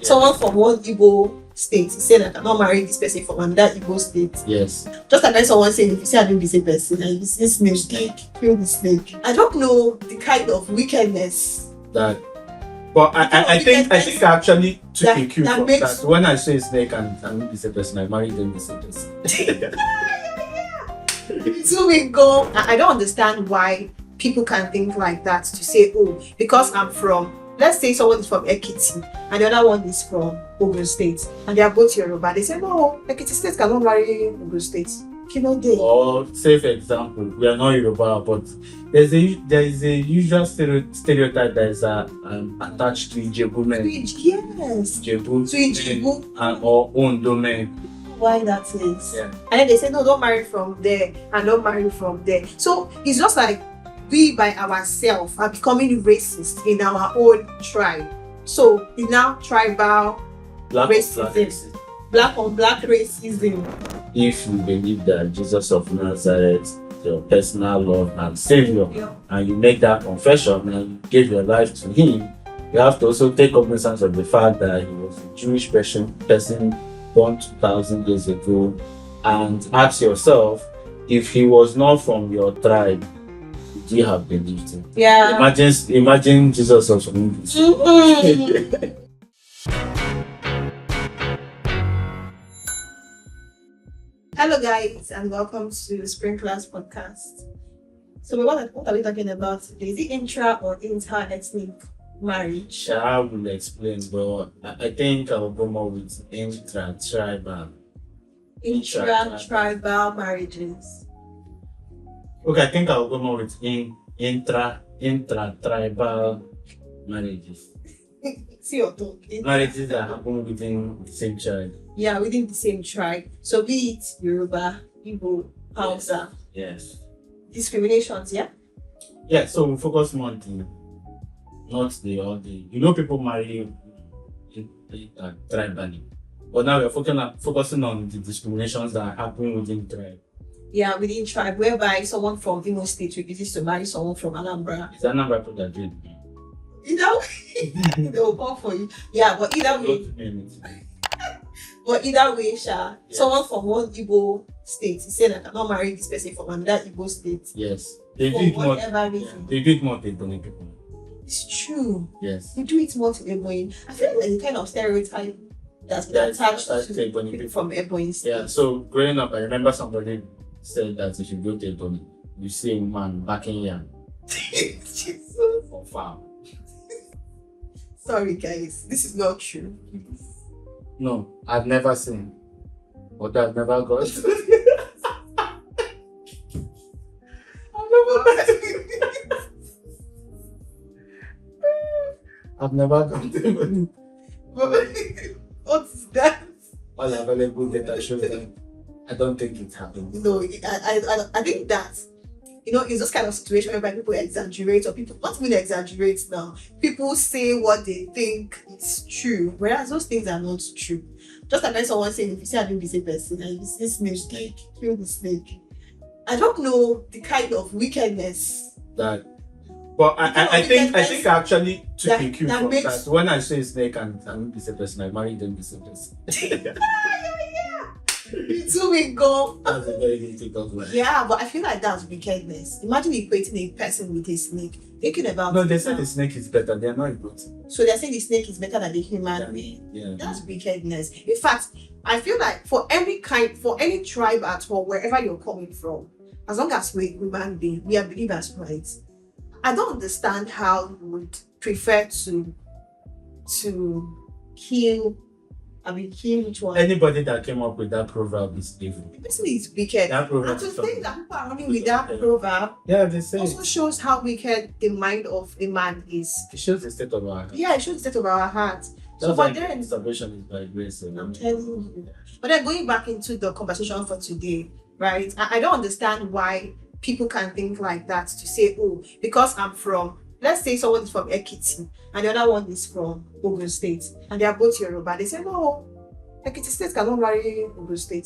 Someone from one Igbo state is saying I cannot marry this person from another Igbo state. Yes. Just like when someone saying if you see I don't be the same person and if you see snake, kill the snake. I don't know the kind of wickedness That. But I think I actually took a cue from that. When I say snake and I'm the same person, I married them the same person. So we go. I don't understand why people can think like that to say, oh, because I'm from, let's say someone is from Ekiti and the other one is from Ogun State and they are both Yoruba. They say, no, Ekiti State cannot marry Ogun State. Or say for example, we are not Yoruba, but there is a usual stereotype that is attached to Ijebu men. Yes. Ijebu. To Ijebu. And or Ondo men. Why that is. Yeah. And then they say, no, don't marry from there and don't marry from there. So it's just like we by ourselves are becoming racist in our own tribe. So it's now tribal racism. Black on black racism. If you believe that Jesus of Nazareth is your personal Lord and Savior, and you make that confession and you give your life to Him, you have to also take cognizance of the fact that He was a Jewish person born 2,000 years ago, and ask yourself, if He was not from your tribe, would you have believed Him? Yeah. Imagine Jesus of English. Hello guys and welcome to the Spring Class Podcast. So what are we talking about today? Is it intra or inter-ethnic marriage? I will explain, but I think I will go more with intra-tribal. Intra-tribal marriages. Okay, I think I will go more with intra-tribal marriages. See your talk. Marriages that happen within the same tribe. Yeah, within the same tribe. So be it Yoruba, Igbo, Hausa. Yes. Discriminations, yeah? Yeah, so we focus more on not the all the. You know, people marry tribally. But now we're focusing on the discriminations that happen within tribe. Yeah, within tribe, whereby someone from Imo State refuses to marry someone from Anambra. Is Anambra put that in? Either way, they will come for you. Yeah, but either way. But either way, someone from one Igbo state is saying I cannot marry this person from another Igbo state. Yes. They for do it more. They do it more to Ebony people. It's true. Yes. They do it more to Ebony. I feel like the kind of stereotype that's been attached to Ebony people from Ebony state. Yeah, so growing up, I remember somebody said that if you go to Ebony, you see a man backing yam. Jesus. For farm. Sorry guys, this is not true. No, I've never seen. But I've never got. I've never got. What's that? All available data shows that I don't think it happened. No, I think that, you know, it's this kind of situation whereby people exaggerate, or people not even exaggerate now. People say what they think is true, whereas those things are not true. Just like when someone saying if you see I don't be the same person and if you see snake, kill the snake. I don't know the kind of wickedness that. But I think I actually took a cue from that. When I say snake and I'm the same person, I married them the same person. So we go. That's a very difficult one. Yeah, but I feel like that's wickedness. Imagine equating a person with a snake. Thinking about no, they said the snake is better. They're not good. So they're saying the snake is better than the human being. Yeah. That's wickedness. In fact, I feel like for any tribe at all, wherever you're coming from, as long as we're human being, we are believers, right? I don't understand how you would prefer to kill which one? Anybody that came up with that proverb is evil. The person is wicked. That proverb and to think that people are running with that proverb they say also shows how wicked the mind of a man is. It shows the state of our heart. Yeah, it shows the state of our heart. So but then salvation is by grace. I'm telling you. But then going back into the conversation for today, right? I don't understand why people can think like that to say, oh, because I'm from, let's say someone is from Ekiti and the other one is from Ogun State and they are both Yoruba. They say, no, Ekiti State cannot marry Ogun State.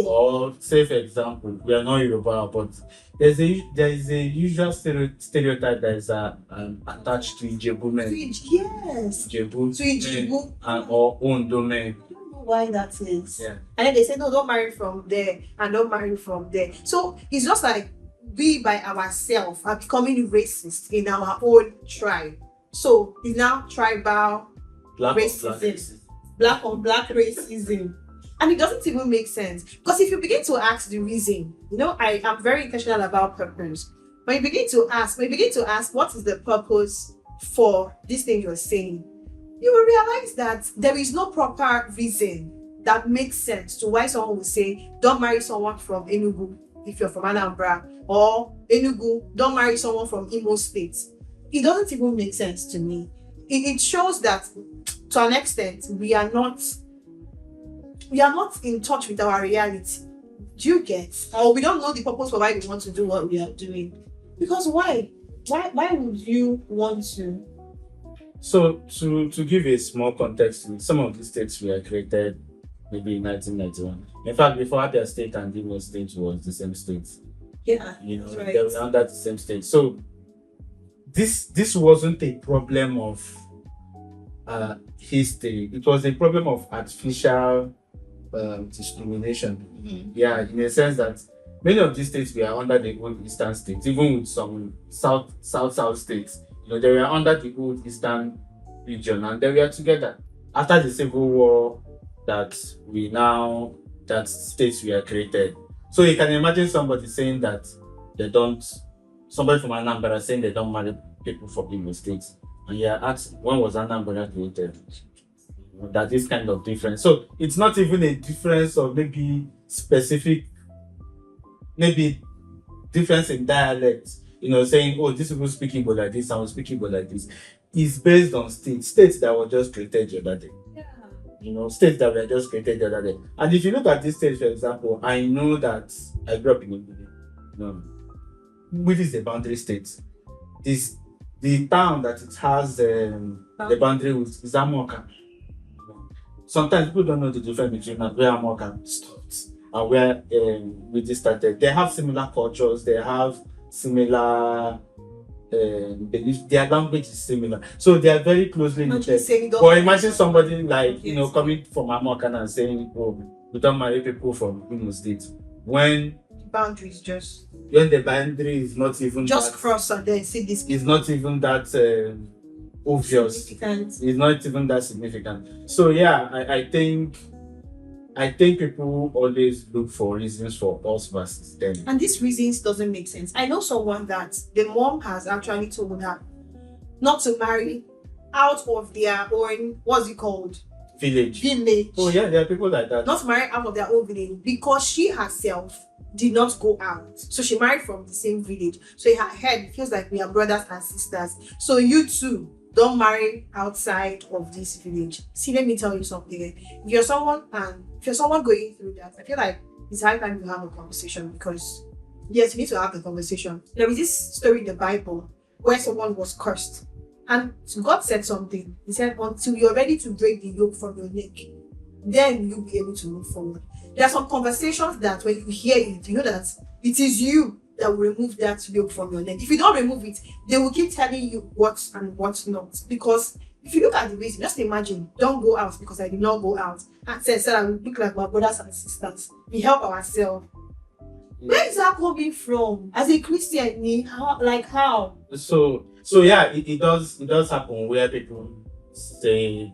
Or say, for example, we are not Yoruba, but there is a usual stereotype that is attached to Ijebu men. Yes. Ijebu To Ijebu. and or Ondo men. I don't know why that is. Yeah. And then they say, no, don't marry from there and don't marry from there. So it's just like we by ourselves are becoming racist in our own tribe. So it's now tribal racism. Black on black racism. And it doesn't even make sense. Because if you begin to ask the reason, I am very intentional about purpose. When you begin to ask what is the purpose for this thing you're saying, you will realize that there is no proper reason that makes sense to why someone would say, don't marry someone from Enugu if you're from Anambra, or Enugu, don't marry someone from Imo State. It doesn't even make sense to me. It shows that to an extent we are not in touch with our reality. Do you get? Or we don't know the purpose for why we want to do what we are doing. Because why? Why would you want to? So to give a small context, some of these states were created maybe in 1991. In fact, before Abia State and Imo State was the same state. Yeah, right. They were under the same state. So this wasn't a problem of history. It was a problem of artificial discrimination. Mm-hmm. Yeah, in a sense that many of these states were under the old Eastern states, even with some South states. They were under the old Eastern region, and they were together. After the Civil War, that states were created. So you can imagine somebody saying that somebody from Anambra saying they don't marry people from Imo states. And you are asked, when was Anambra created? That is kind of different. So it's not even a difference of maybe difference in dialect. Saying, oh, these people speak Igbo like this, I will speak Igbo like this. It's based on states that were just created the other day. Yeah. States that were just created the other day. And if you look at this state, for example, I know that I grew up in Igbo. Which is the boundary state. Is the town that it has the boundary with is Amoka. Sometimes people don't know the difference between where Amoka starts and where we started. They have similar cultures, they have similar beliefs, their language is similar. So they are very closely related. But imagine somebody like, coming from Amoka and saying, oh, we don't marry people from Imo State. When the boundary is not even just cross and then see this. It's not even that obvious. It's not even that significant. So yeah, I think people always look for reasons for us versus them. And these reasons doesn't make sense. I know someone that the mom has actually told her not to marry out of their own, what's it called? Village. Oh yeah, there are people like that. Not to marry out of their own village because she herself did not go out. So she married from the same village. So in her head, it feels like we are brothers and sisters. So you too, don't marry outside of this village. See, let me tell you something. If you're someone going through that, I feel like it's high time you have a conversation, because yes, you need to have the conversation. There is this story in the Bible where someone was cursed. And God said something. He said, until you're ready to break the yoke from your neck, then you'll be able to move forward. There are some conversations that when you hear it, you know that it is you that will remove that yoke from your neck. If you don't remove it, they will keep telling you what and what not. Because if you look at the reason, just imagine, don't go out because I did not go out. And said I will look like my brothers and sisters. We help ourselves. Where is that coming from? As a Christian, how? So yeah, it does happen where people say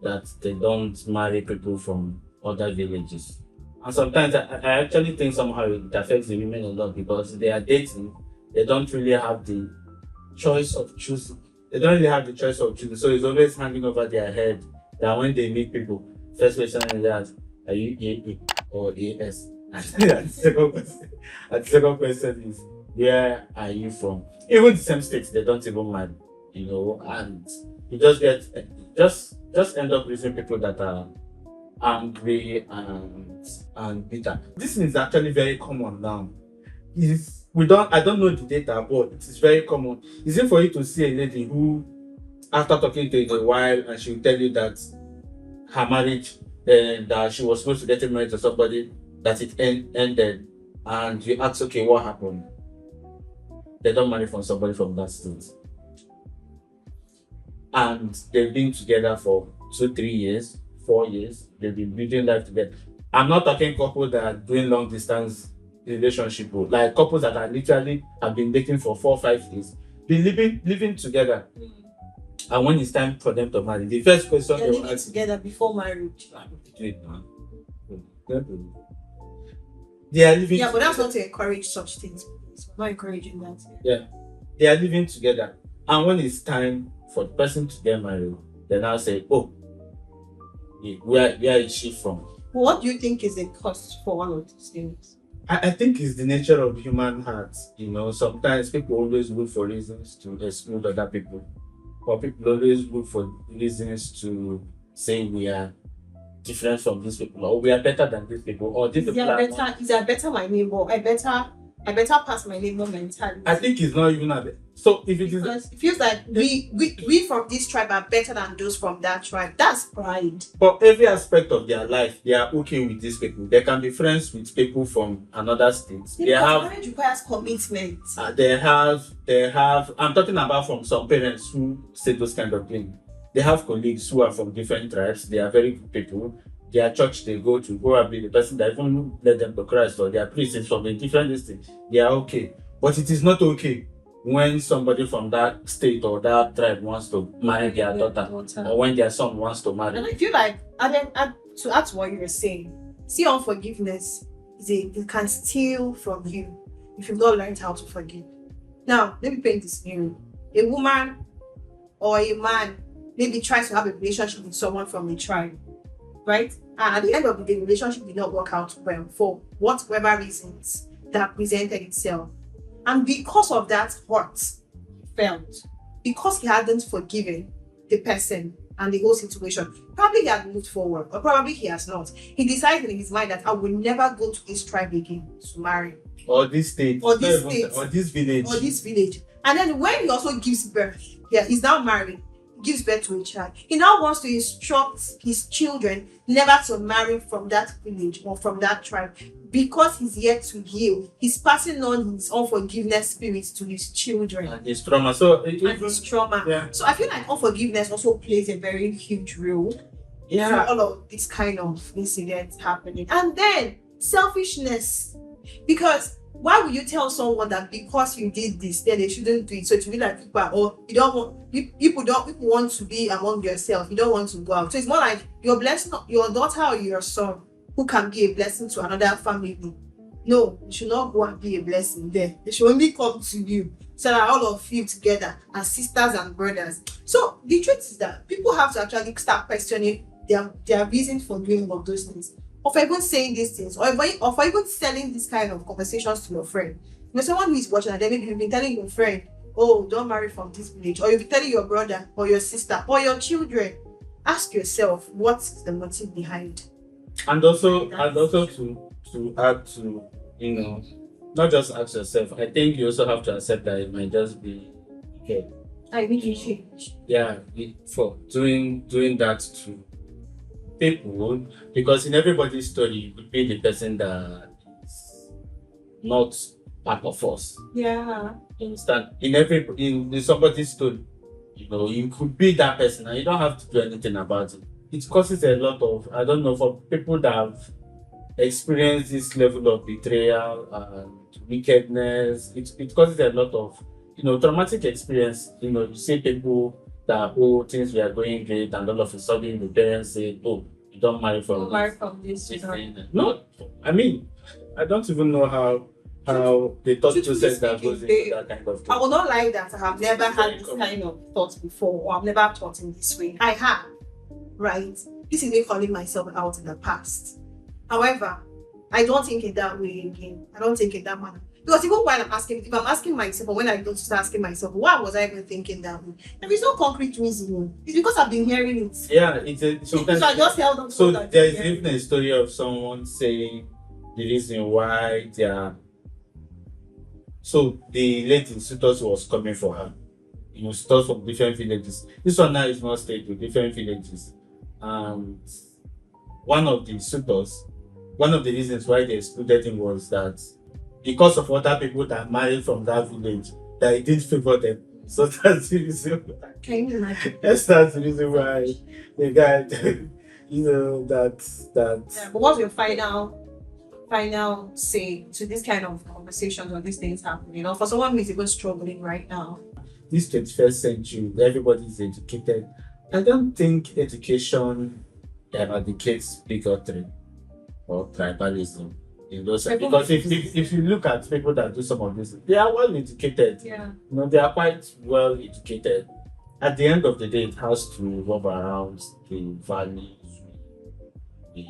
that they don't marry people from other villages. And sometimes I actually think somehow it affects the women a lot, because they are dating, they don't really have the choice of choosing. So it's always hanging over their head that when they meet people, first question is that, are you AA or AS? And the second question is, where are you from? Even the same states, they don't even mind, and you just end up raising people that are angry and bitter. This is actually very common now. I don't know the data, but it is very common. Is it for you to see a lady who, after talking to you in a while, and she will tell you that her marriage, that she was supposed to get married to somebody that it ended, and you ask, okay, what happened? They don't marry from somebody from that state. And they've been together for 2, 3 years, 4 years. They've been building life together. I'm not talking couples that are doing long distance relationship, like couples that are literally have been dating for 4 or 5 years, been living together. And when it's time for them to marry, the first question They're they will living ask, together before marriage. wait, man. They are living Yeah, but that's together. not to encourage such things. We're not encouraging that. Yeah, they are living together. And when it's time for the person to get married, they now say, oh, where is she from? What do you think is the cost for one of these things? I think it's the nature of human hearts. Sometimes people always look for reasons to exclude other people, or people always look for reasons to say we are different from these people, or we are better than these people, or these people are not. Is I better my neighbor? I better pass my neighbor mentality. I think it's not even a bit. So if it is, because it feels like we from this tribe are better than those from that tribe. That's pride. but every aspect of their life, they are okay with these people. They can be friends with people from another state. Because marriage requires commitment. They have. I'm talking about from some parents who say those kind of things. They have colleagues who are from different tribes. They are very good people. Their church they go to, probably the person that even led them to Christ, or their priest is from a different district. They are okay. But it is not okay when somebody from that state or that tribe wants to marry their daughter, or when their son wants to marry. And I feel like, and then to add to what you were saying, see, unforgiveness it can steal from you if you've not learned how to forgive. Now, let me paint this scenario. A woman or a man maybe tries to have a relationship with someone from a tribe, right? And at the end of the day, the relationship did not work out well for whatever reasons that presented itself. And because of that hurt felt, because he hadn't forgiven the person and the whole situation, probably he had moved forward, or probably he has not. He decided in his mind that I will never go to this tribe again to marry. Or this state. Or this state. Or this village. Or this village. And then when he also gives birth, he's now married, gives birth to a child. He now wants to instruct his children never to marry from that village or from that tribe because he's yet to heal. He's passing on his unforgiveness spirit to his children. And his trauma. So his trauma. Yeah. So I feel like unforgiveness also plays a very huge role for all of this kind of incidents happening. And then selfishness. Because why would you tell someone that because you did this, then they shouldn't do it? So to be like people want to be among yourself. You don't want to go out. So it's more like your blessing, your daughter or your son, who can be a blessing to another family. No, you should not go and be a blessing there. They should only come to you, so that all of you together as sisters and brothers. So the truth is that people have to actually start questioning their reason for doing all of those things. Or for even saying these things, or for even selling this kind of conversations to your friend. Someone who is watching, and then maybe you've been telling your friend, oh, don't marry from this village, or you'll be telling your brother or your sister or your children. Ask yourself, what's the motive behind? And also to add to, not just ask yourself. I think you also have to accept that it might just be okay. I really change. Yeah, for doing that to people, because in everybody's story you could be the person that is not part of us. Yeah. You understand? In somebody's story, you could be that person and you don't have to do anything about it. It causes a lot of, I don't know, for people that have experienced this level of betrayal and wickedness, it causes a lot of traumatic experience. You see people that things we are going great, and all of a sudden the parents say, oh, you don't marry from this. No, I mean, I don't even know how the thought process that goes into that kind of thing. I will not lie that I have never had this kind of thoughts before, or I've never thought in this way. I have, right? This is me calling myself out in the past. However, I don't think in that way again. I don't think in that manner. Because even while if I'm asking myself, or when I go to start asking myself, why was I even thinking that way? There is no concrete reason. It's because I've been hearing it. Yeah, sometimes. So I just held on. So there is even a story of someone saying the reason why they are. So the lady suitors was coming for her. Suitors from different villages. This one now is not state with different villages, and one of the suitors one of the reasons why they excluded him was that because of other people that married from that village, that it didn't favor them. So that's the reason. Can you imagine? Yes, that's the reason why the guy, that. Yeah, but what's your final say to this kind of conversations or these things happening? You know, for someone who is even struggling right now. This 21st century, everybody is educated. I don't think education eradicates bigotry or tribalism in those because if you look at people that do some of this, they are well educated. Yeah. You know, they are quite well educated. At the end of the day, it has to revolve around the values we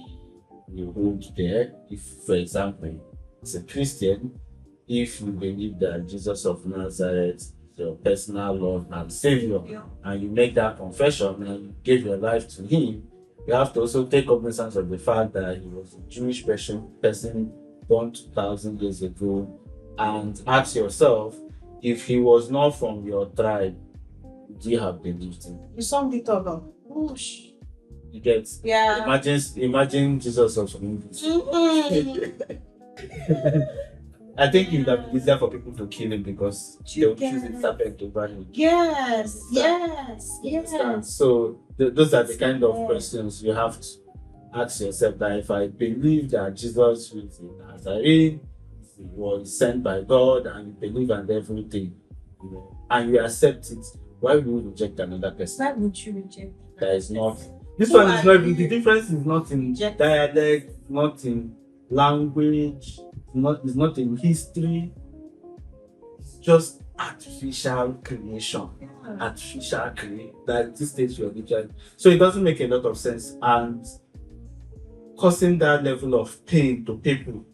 hold there. If, for example, as a Christian, if you believe that Jesus of Nazareth is your personal Lord and Savior, and you make that confession and you give your life to Him, you have to also take cognizance of the fact that He was a Jewish person born 2,000 years ago, and ask yourself, if He was not from your tribe, would you have believed Him? You summed it up. Whoosh. You get? Yeah. Imagine Jesus of English. I think it would have been easier for people to kill him because they would choose a serpent over him. Yes. So those are the kind of questions you have to ask yourself. That if I believe that Jesus was in Nazareth, was sent by God, and you believe and everything, you know, and you accept it, why would you reject another person? Why would you reject? That is not. This one is not even. The difference is not in dialect, not in language. It's not in history. It's just artificial creation. That this stage religion. So it doesn't make a lot of sense, and causing that level of pain to people,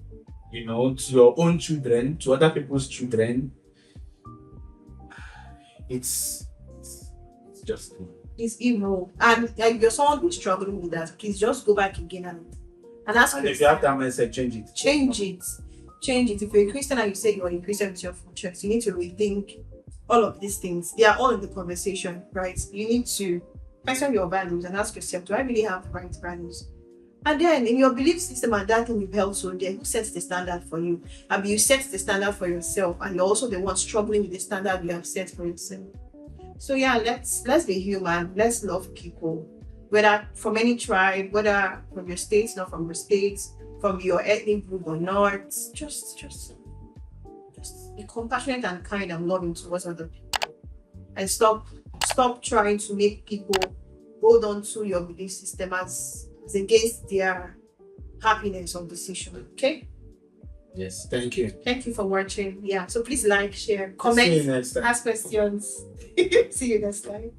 you know, to your own children, to other people's children. It's just. It's evil, and you're someone who's struggling with that. Please just go back again and ask yourself. If you have that mindset, change it. Change it. If you're a Christian and you say you're a Christian with your church, you need to rethink all of these things. They are all in the conversation, right? You need to question your values and ask yourself, do I really have right values? And then in your belief system and that thing you've held so dear, who sets the standard for you? And you set the standard for yourself, and you're also the one struggling with the standard you have set for yourself. So yeah, let's be human. Let's love people, whether from any tribe, whether from your state, not from your state, from your ethnic group or not. Just be compassionate and kind and loving towards other people, and stop trying to make people hold on to your belief system as against their happiness or decision. Okay. Yes, thank you. Thank you for watching. Yeah, so please like, share, comment, See you next time. ask questions. See you next time.